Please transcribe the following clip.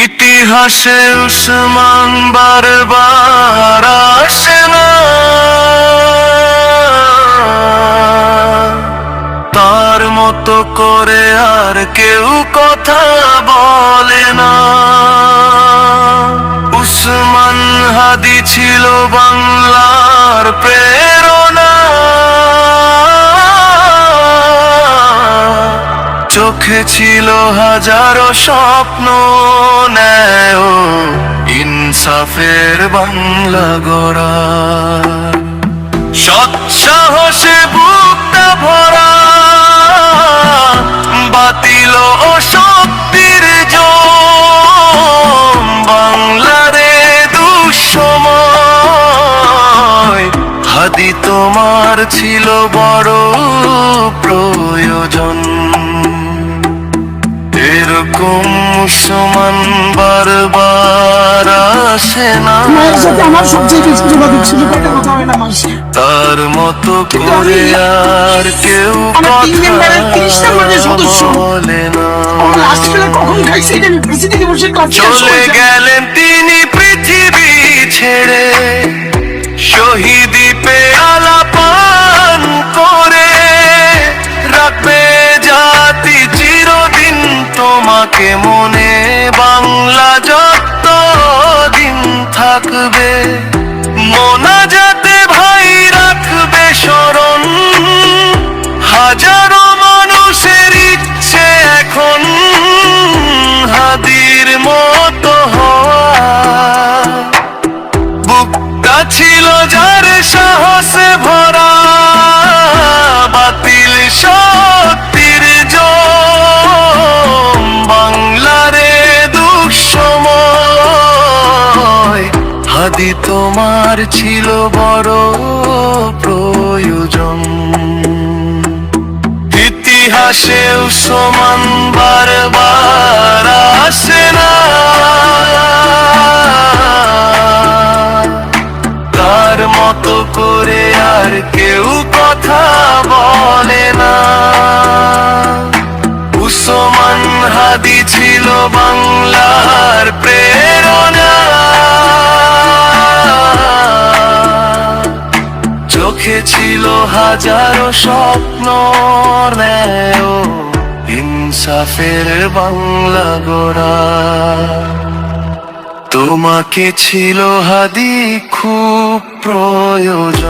ইতিহাসে উসমান বারবার আসে না, তার মতো করে আর কেউ কথা বলে না। উসমান হাদি ছিল বাংলার প্রেরণা, চোখে ছিল হাজারো স্বপ্ন, ন্যায় ও ইনসাফের বাংলা গড়া। সৎ সাহসে বুকটা ভরা, বাতিল ও শক্তির জম বাংলারে দুঃসময়। হাদি তোমার ছিল বড় প্রয়োজন, এরকম মুসলমান বারবার আসে না। মায়ের সাথে আমার সবচেয়ে বেশি যোগাযোগ ছিল, কথা হয় না মার সাথে। তার মতো করে আর কেউ বলে না। চলে গেলেন তিনি পৃথিবী ছেড়ে, শহীদি পেয়ালা পান করে। রাখবে জাতি চিরদিন তোমাকে মনে, বাংলা যত দিন থাকবে। মোনাজাতে ভাই রাখবে স্মরণ, হাজারো মানুষের ইচ্ছে এখন হাদির মতো হওয়া। বুকটা ছিল যার সাহসে ভরা, বাতিল শক্তির জম বাংলারে দুঃসময়। হাদি তোমার ছিল বড় প্রয়োজন, ইতিহাসে উসমান বারবার আসে না, তার মতো করে আর কেউ কথা বলে না। উসমান হাদি ছিল বাংলার প্রেরণা, চোখে ছিল হাজারো স্বপ্ন, ন্যায় ও ইনসাফের বাংলা গড়া। তোমাকে ছিল হাদি খুব প্রয়োজন।